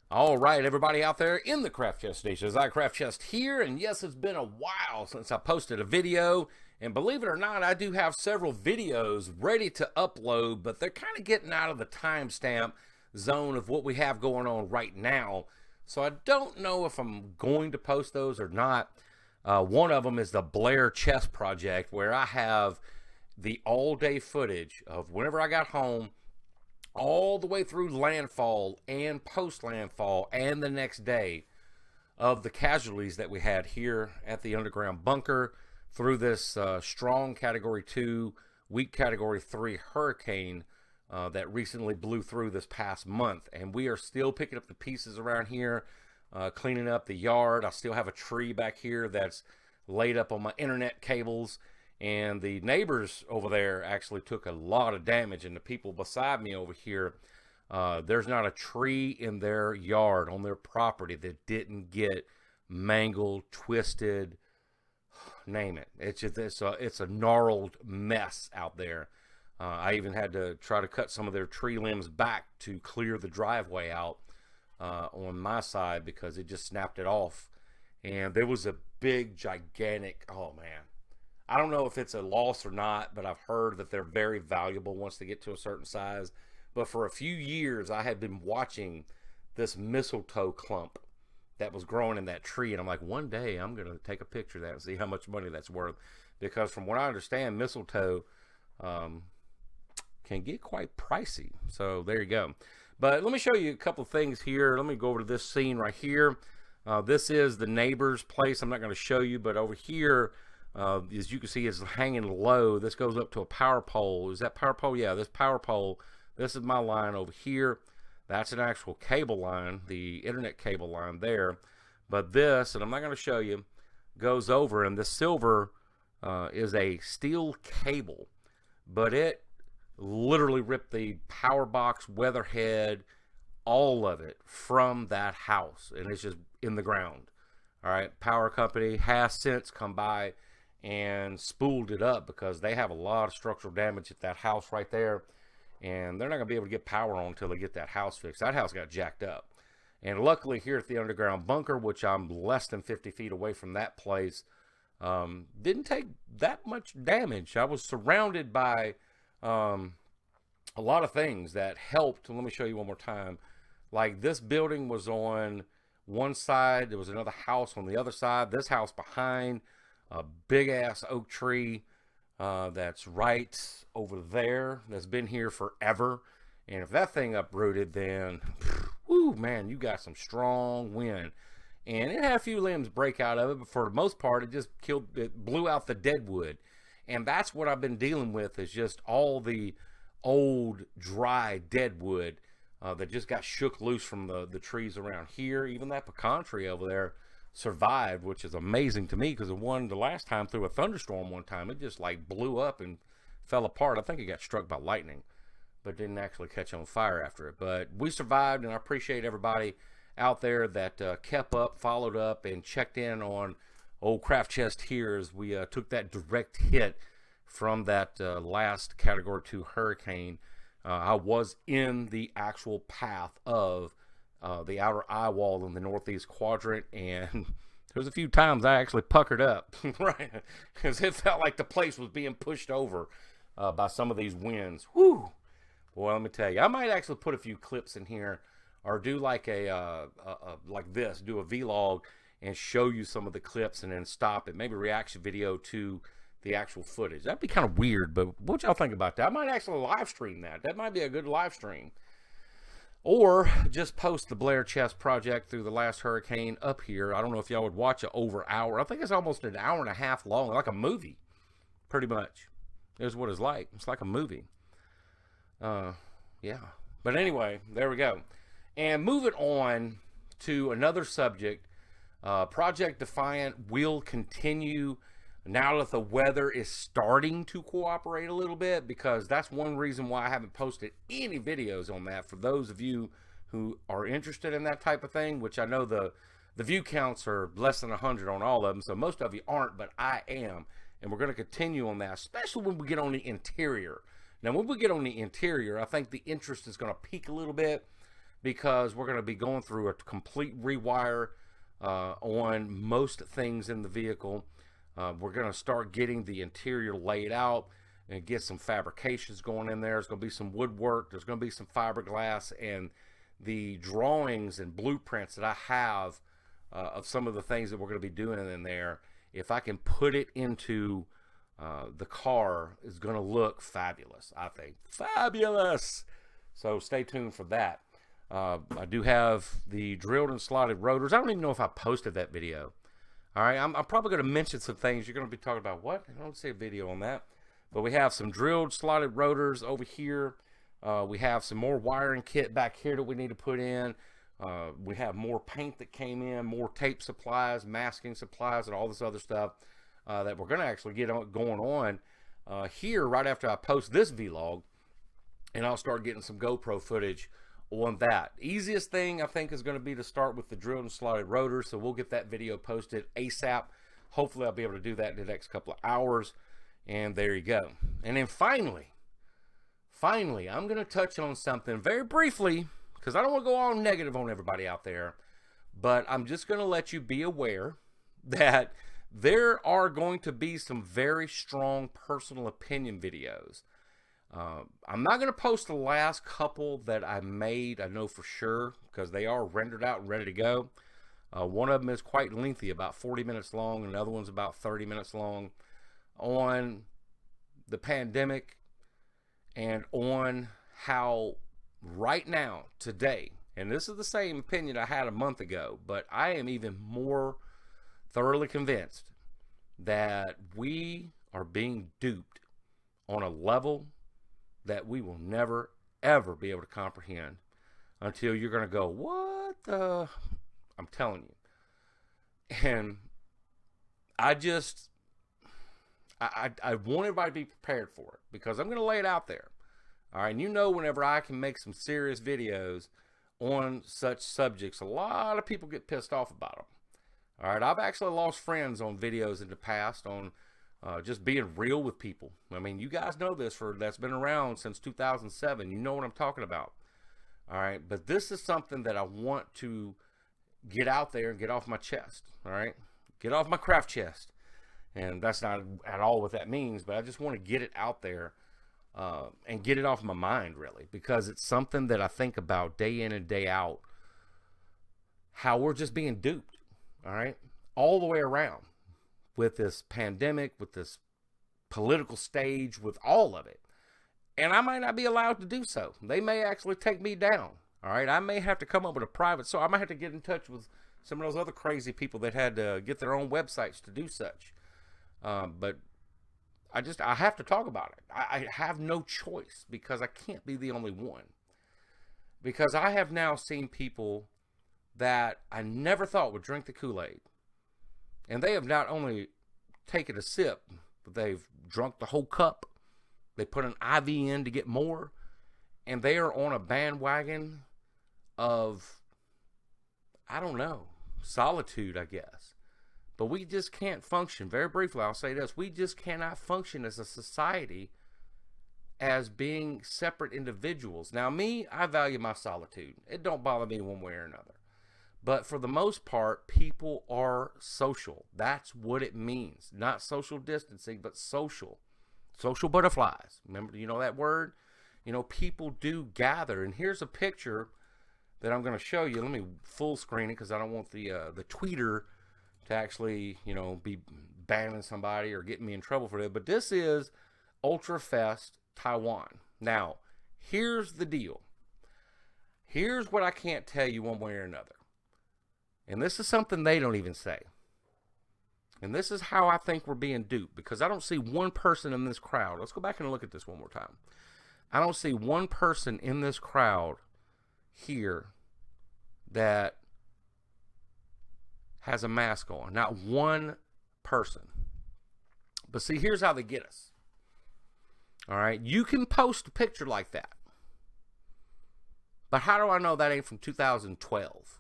All right, everybody out there in the Craft Chest Nation, I Craft Chest here, and yes, it's been a while since I posted a video, and believe it or not, I do have several videos ready to upload, but they're kind of getting out of the timestamp zone of what we have going on right now, so I don't know if I'm going to post those or not. One of them is the Blair Chest Project, where I have the all-day footage of whenever I got home, all the way through landfall and post landfall and the next day, of the casualties that we had here at the underground bunker through this strong category 2, weak category 3 hurricane that recently blew through this past month. And we are still picking up the pieces around here, cleaning up the yard. I still have a tree back here that's laid up on my internet cables, and the neighbors over there actually took a lot of damage, and the people beside me over here, there's not a tree in their yard on their property that didn't get mangled, twisted, name it. It's a gnarled mess out there. I even had to try to cut some of their tree limbs back to clear the driveway out on my side, because it just snapped it off. And there was a big, gigantic, oh man, I don't know if it's a loss or not, but I've heard that they're very valuable once they get to a certain size. But for a few years, I had been watching this mistletoe clump that was growing in that tree. And I'm like, one day I'm going to take a picture of that and see how much money that's worth. Because from what I understand, mistletoe can get quite pricey. So there you go. But let me show you a couple of things here. Let me go over to this scene right here. This is the neighbor's place. I'm not going to show you, but over here, as you can see, it's hanging low. This goes up to a power pole. Is that power pole? Yeah, this power pole. This is my line over here. That's an actual cable line, the internet cable line there. But this, and I'm not going to show you, goes over, and this silver is a steel cable, but it literally ripped the power box, weatherhead, all of it from that house, and it's just in the ground. All right, power company has since come by and spooled it up, because they have a lot of structural damage at that house right there, and they're not going to be able to get power on until they get that house fixed. That house got jacked up. And luckily here at the underground bunker, which I'm less than 50 feet away from that place, didn't take that much damage. I was surrounded by a lot of things that helped. Let me show you one more time. Like, this building was on one side, there was another house on the other side, this house behind, a big ass oak tree that's right over there, that's been here forever. And if that thing uprooted, then whoo, man, you got some strong wind. And it had a few limbs break out of it, but for the most part, it blew out the dead wood. And that's what I've been dealing with, is just all the old dry dead wood that just got shook loose from the trees around here. Even that pecan tree over there survived, which is amazing to me, because the last time through a thunderstorm one time, it just like blew up and fell apart. I think it got struck by lightning, but didn't actually catch on fire after it. But we survived, and I appreciate everybody out there that kept up, followed up, and checked in on old Craft Chest here as we took that direct hit from that last category 2 hurricane. I was in the actual path of the outer eye wall in the northeast quadrant, and there's a few times I actually puckered up, right, because it felt like the place was being pushed over by some of these winds. Whew. Well, let me tell you, I might actually put a few clips in here, or do like like this, do a vlog and show you some of the clips, and then stop it, maybe reaction video to the actual footage. That'd be kind of weird, but what y'all think about that? I might actually live stream that. That might be a good live stream. Or just post the Blair Chest Project through the last hurricane up here. I don't know if y'all would watch it over an hour. I think it's almost an hour and a half long, like a movie, pretty much. Is what it's like. It's like a movie. Yeah. But anyway, there we go. And moving on to another subject, Project Defiant will continue now that the weather is starting to cooperate a little bit, because that's one reason why I haven't posted any videos on that. For those of you who are interested in that type of thing, which I know the view counts are less than 100 on all of them, so most of you aren't, but I am, and we're going to continue on that, especially when we get on the interior. Now, when we get on the interior, I think the interest is going to peak a little bit, because we're going to be going through a complete rewire on most things in the vehicle. We're going to start getting the interior laid out and get some fabrications going in there. There's going to be some woodwork. There's going to be some fiberglass, and the drawings and blueprints that I have of some of the things that we're going to be doing in there, if I can put it into the car, is going to look fabulous. I think fabulous. So stay tuned for that. I do have the drilled and slotted rotors. I don't even know if I posted that video. All right, I'm probably going to mention some things. You're going to be talking about, what? I don't see a video on that. But we have some drilled slotted rotors over here. We have some more wiring kit back here that we need to put in. We have more paint that came in, more tape supplies, masking supplies, and all this other stuff that we're going to actually get going on here right after I post this vlog. And I'll start getting some GoPro footage on that. Easiest thing I think is going to be to start with the drilled and slotted rotor, so we'll get that video posted ASAP. Hopefully I'll be able to do that in the next couple of hours, and there you go. And then finally I'm going to touch on something very briefly, because I don't want to go all negative on everybody out there, but I'm just going to let you be aware that there are going to be some very strong personal opinion videos. I'm not going to post the last couple that I made, I know for sure, because they are rendered out and ready to go. One of them is quite lengthy, about 40 minutes long, and another one's about 30 minutes long, on the pandemic and on how right now, today, and this is the same opinion I had a month ago, but I am even more thoroughly convinced that we are being duped on a level that we will never ever be able to comprehend until you're going to go, what the, I'm telling you. And I want everybody to be prepared for it, because I'm going to lay it out there. All right, and you know, whenever I can make some serious videos on such subjects, a lot of people get pissed off about them. All right, I've actually lost friends on videos in the past on just being real with people. I mean, you guys know this, that's been around since 2007. You know what I'm talking about. All right, but this is something that I want to get out there and get off my chest. All right, get off my craft chest. And that's not at all what that means, but I just want to get it out there and get it off my mind, really, because it's something that I think about day in and day out, how we're just being duped, all right, all the way around, with this pandemic, with this political stage, with all of it. And I might not be allowed to do so. They may actually take me down, all right. I may have to come up with a private, so I might have to get in touch with some of those other crazy people that had to get their own websites to do such. But I have to talk about it. I have no choice, because I can't be the only one. Because I have now seen people that I never thought would drink the Kool-Aid. And they have not only taken a sip, but they've drunk the whole cup. They put an IV in to get more. And they are on a bandwagon of, I don't know, solitude, I guess. But we just can't function. Very briefly, I'll say this. We just cannot function as a society as being separate individuals. Now, me, I value my solitude. It don't bother me one way or another. But for the most part, people are social. That's what it means. Not social distancing, but social. Social butterflies. Remember, you know that word? You know, people do gather. And here's a picture that I'm going to show you. Let me full screen it, because I don't want the tweeter to actually, you know, be banning somebody or getting me in trouble for that. But this is Ultra Fest Taiwan. Now, here's the deal. Here's what I can't tell you one way or another. And this is something they don't even say. And this is how I think we're being duped, because I don't see one person in this crowd. Let's go back and look at this one more time. I don't see one person in this crowd here that has a mask on. Not one person. But see, here's how they get us. All right, you can post a picture like that. But how do I know that ain't from 2012?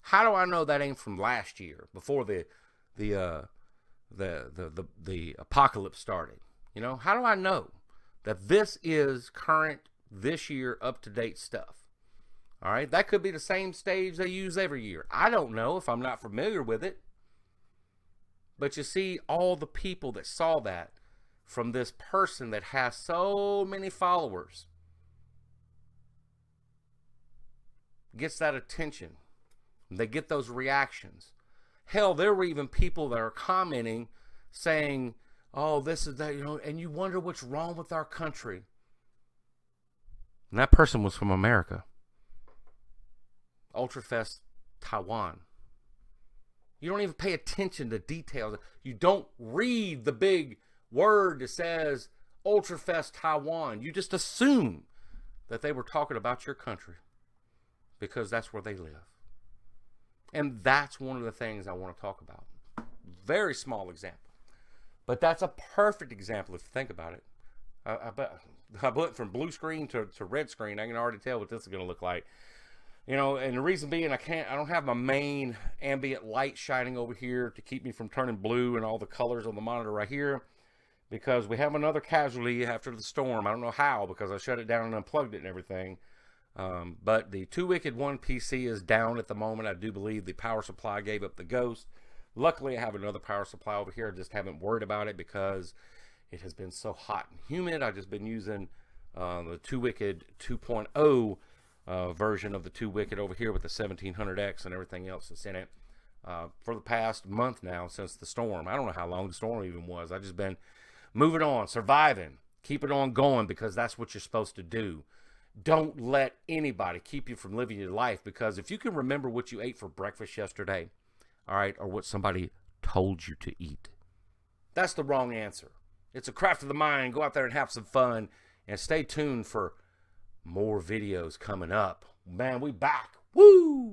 How do I know that ain't from last year, before the apocalypse started? You know, how do I know that this is current, this year, up-to-date stuff? All right, that could be the same stage they use every year. I don't know if I'm not familiar with it. But you see all the people that saw that from this person that has so many followers, gets that attention. They get those reactions. Hell, there were even people that are commenting saying, oh, this is that, you know, and you wonder what's wrong with our country. And that person was from America. Ultrafest Taiwan. You don't even pay attention to details. You don't read the big word that says Ultrafest Taiwan. You just assume that they were talking about your country because that's where they live. And that's one of the things I want to talk about. Very small example. But that's a perfect example if you think about it. I went from blue screen to red screen. I can already tell what this is going to look like. You know, and the reason being I don't have my main ambient light shining over here to keep me from turning blue and all the colors on the monitor right here, because we have another casualty after the storm. I don't know how, because I shut it down and unplugged it and everything. But the Two Wicked 1 PC is down at the moment. I do believe the power supply gave up the ghost. Luckily, I have another power supply over here. I just haven't worried about it because it has been so hot and humid. I've just been using the Two Wicked 2.0 version of the Two Wicked over here with the 1700X and everything else that's in it for the past month now since the storm. I don't know how long the storm even was. I've just been moving on, surviving, keep it on going, because that's what you're supposed to do. Don't let anybody keep you from living your life, because if you can remember what you ate for breakfast yesterday, all right, or what somebody told you to eat, that's the wrong answer. It's a craft of the mind. Go out there and have some fun, and stay tuned for more videos coming up. Man, we back. Woo!